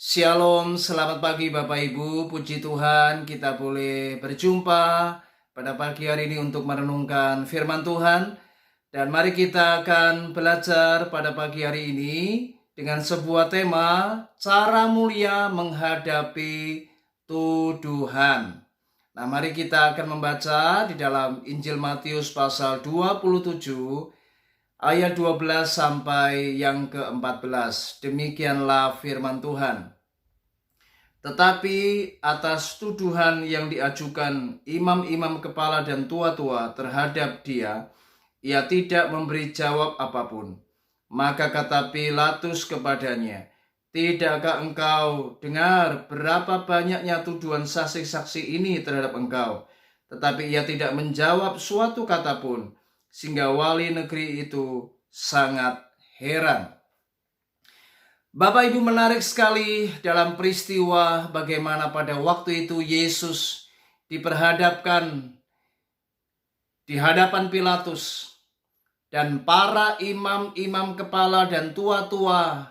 Shalom, selamat pagi Bapak Ibu, puji Tuhan kita boleh berjumpa pada pagi hari ini untuk merenungkan firman Tuhan. Dan mari kita akan belajar pada pagi hari ini dengan sebuah tema, cara mulia menghadapi tuduhan. Nah, mari kita akan membaca di dalam Injil Matius pasal 27 ayat 12 sampai yang ke-14. Demikianlah firman Tuhan. Tetapi atas tuduhan yang diajukan imam-imam kepala dan tua-tua terhadap dia, ia tidak memberi jawab apapun. Maka kata Pilatus kepadanya, "Tidakkah engkau dengar berapa banyaknya tuduhan saksi-saksi ini terhadap engkau?" Tetapi ia tidak menjawab suatu kata pun, sehingga wali negeri itu sangat heran. Bapak Ibu, menarik sekali dalam peristiwa bagaimana pada waktu itu Yesus diperhadapkan di hadapan Pilatus, dan para imam-imam kepala dan tua-tua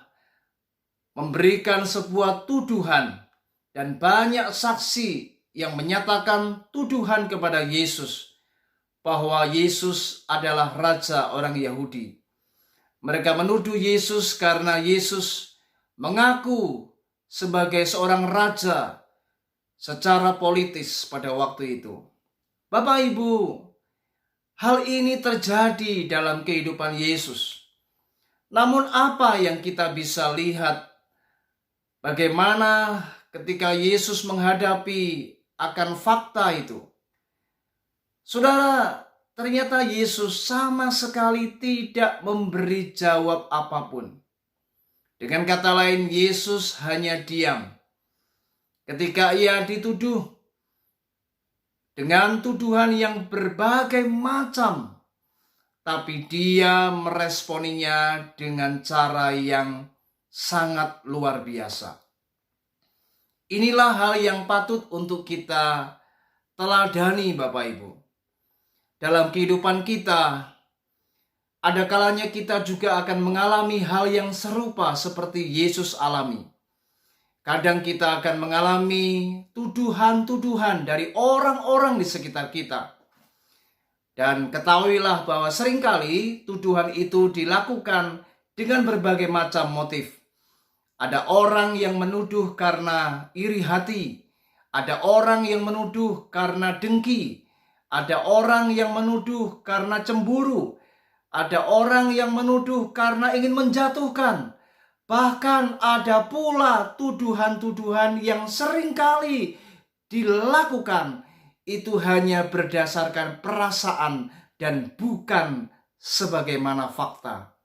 memberikan sebuah tuduhan, dan banyak saksi yang menyatakan tuduhan kepada Yesus bahwa Yesus adalah raja orang Yahudi. Mereka menuduh Yesus karena Yesus mengaku sebagai seorang raja secara politis pada waktu itu. Bapak Ibu, hal ini terjadi dalam kehidupan Yesus. Namun apa yang kita bisa lihat bagaimana ketika Yesus menghadapi akan fakta itu? Saudara, ternyata Yesus sama sekali tidak memberi jawab apapun. Dengan kata lain, Yesus hanya diam ketika ia dituduh dengan tuduhan yang berbagai macam, tapi dia meresponinya dengan cara yang sangat luar biasa. Inilah hal yang patut untuk kita teladani, Bapak Ibu. Dalam kehidupan kita, ada kalanya kita juga akan mengalami hal yang serupa seperti Yesus alami. Kadang kita akan mengalami tuduhan-tuduhan dari orang-orang di sekitar kita. Dan ketahuilah bahwa seringkali tuduhan itu dilakukan dengan berbagai macam motif. Ada orang yang menuduh karena iri hati. Ada orang yang menuduh karena dengki. Ada orang yang menuduh karena cemburu. Ada orang yang menuduh karena ingin menjatuhkan. Bahkan ada pula tuduhan-tuduhan yang seringkali dilakukan itu hanya berdasarkan perasaan dan bukan sebagaimana fakta.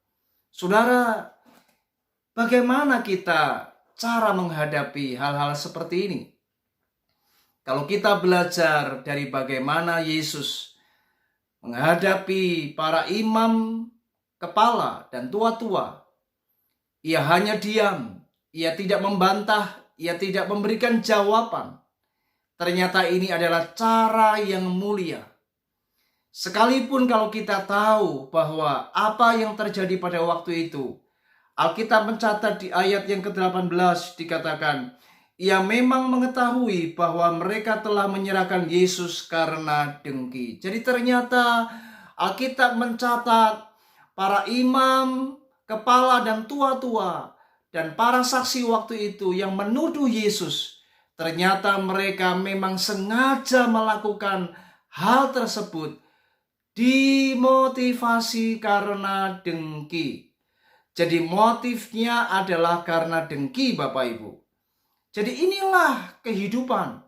Saudara, bagaimana kita cara menghadapi hal-hal seperti ini? Kalau kita belajar dari bagaimana Yesus menghadapi para imam, kepala, dan tua-tua, ia hanya diam, ia tidak membantah, ia tidak memberikan jawaban. Ternyata ini adalah cara yang mulia. Sekalipun kalau kita tahu bahwa apa yang terjadi pada waktu itu, Alkitab mencatat di ayat yang ke-18 dikatakan, ia memang mengetahui bahwa mereka telah menyerahkan Yesus karena dengki. Jadi ternyata Alkitab mencatat para imam, kepala dan tua-tua dan para saksi waktu itu yang menuduh Yesus, ternyata mereka memang sengaja melakukan hal tersebut dimotivasi karena dengki. Jadi motifnya adalah karena dengki, Bapak Ibu. Jadi inilah kehidupan.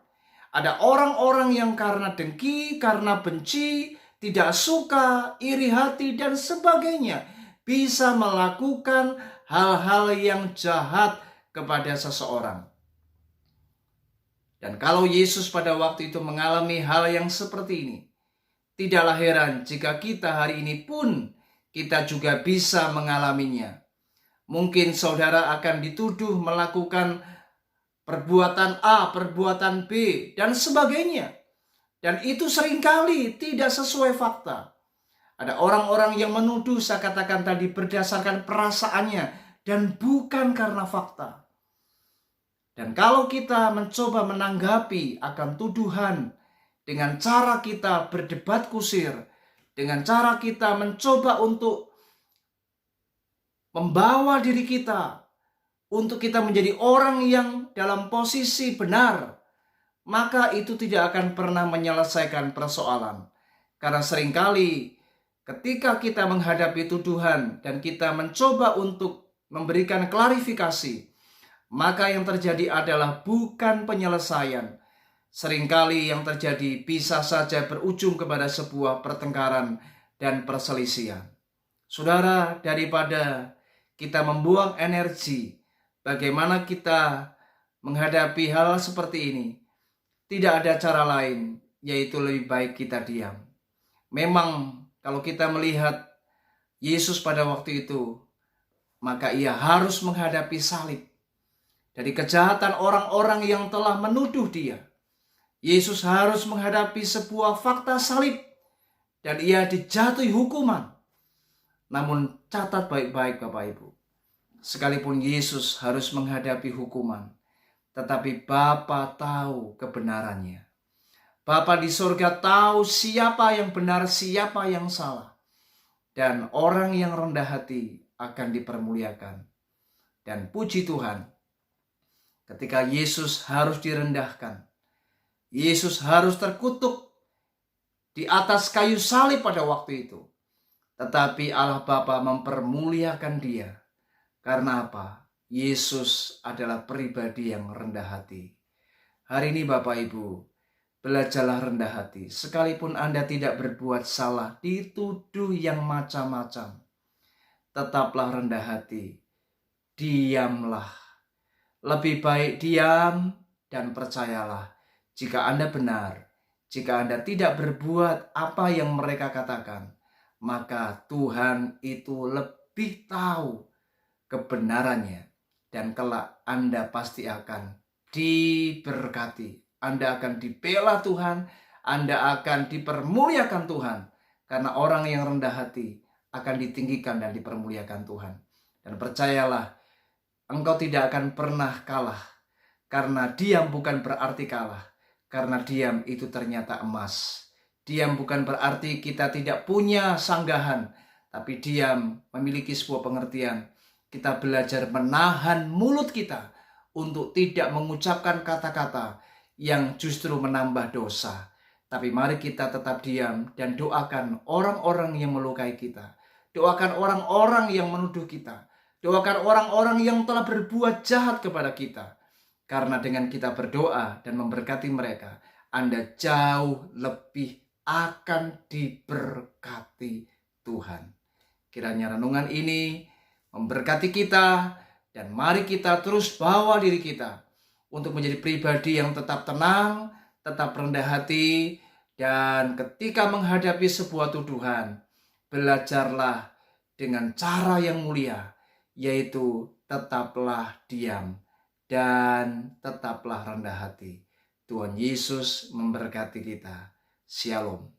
Ada orang-orang yang karena dengki, karena benci, tidak suka, iri hati, dan sebagainya, bisa melakukan hal-hal yang jahat kepada seseorang. Dan kalau Yesus pada waktu itu mengalami hal yang seperti ini, tidaklah heran jika kita hari ini pun kita juga bisa mengalaminya. Mungkin saudara akan dituduh melakukan perbuatan A, perbuatan B, dan sebagainya. Dan itu seringkali tidak sesuai fakta. Ada orang-orang yang menuduh, saya katakan tadi, berdasarkan perasaannya dan bukan karena fakta. Dan kalau kita mencoba menanggapi akan tuduhan dengan cara kita berdebat kusir, dengan cara kita mencoba untuk membawa diri kita, untuk kita menjadi orang yang dalam posisi benar, maka itu tidak akan pernah menyelesaikan persoalan. Karena seringkali ketika kita menghadapi tuduhan dan kita mencoba untuk memberikan klarifikasi, maka yang terjadi adalah bukan penyelesaian. Seringkali yang terjadi bisa saja berujung kepada sebuah pertengkaran dan perselisihan. Saudara, daripada kita membuang energi, bagaimana kita menghadapi hal seperti ini, tidak ada cara lain, yaitu lebih baik kita diam. Memang kalau kita melihat Yesus pada waktu itu, maka ia harus menghadapi salib. Dari kejahatan orang-orang yang telah menuduh dia, Yesus harus menghadapi sebuah fakta salib dan ia dijatuhi hukuman. Namun catat baik-baik Bapak Ibu, sekalipun Yesus harus menghadapi hukuman, tetapi Bapa tahu kebenarannya. Bapa di surga tahu siapa yang benar, siapa yang salah. Dan orang yang rendah hati akan dipermuliakan. Dan puji Tuhan, ketika Yesus harus direndahkan, Yesus harus terkutuk di atas kayu salib pada waktu itu. Tetapi Allah Bapa mempermuliakan dia. Karena apa? Yesus adalah pribadi yang rendah hati. Hari ini Bapak Ibu, belajarlah rendah hati. Sekalipun Anda tidak berbuat salah, dituduh yang macam-macam, tetaplah rendah hati. Diamlah. Lebih baik diam dan percayalah. Jika Anda benar, jika Anda tidak berbuat apa yang mereka katakan, maka Tuhan itu lebih tahu kebenarannya. Dan kelak Anda pasti akan diberkati. Anda akan dibela Tuhan, Anda akan dipermuliakan Tuhan. Karena orang yang rendah hati akan ditinggikan dan dipermuliakan Tuhan. Dan percayalah, engkau tidak akan pernah kalah. Karena diam bukan berarti kalah. Karena diam itu ternyata emas. Diam bukan berarti kita tidak punya sanggahan. Tapi diam memiliki sebuah pengertian. Kita belajar menahan mulut kita untuk tidak mengucapkan kata-kata yang justru menambah dosa. Tapi mari kita tetap diam dan doakan orang-orang yang melukai kita. Doakan orang-orang yang menuduh kita. Doakan orang-orang yang telah berbuat jahat kepada kita. Karena dengan kita berdoa dan memberkati mereka, Anda jauh lebih akan diberkati Tuhan. Kiranya renungan ini memberkati kita, dan mari kita terus bawa diri kita untuk menjadi pribadi yang tetap tenang, tetap rendah hati, dan ketika menghadapi sebuah tuduhan, belajarlah dengan cara yang mulia, yaitu tetaplah diam dan tetaplah rendah hati. Tuhan Yesus memberkati kita. Shalom.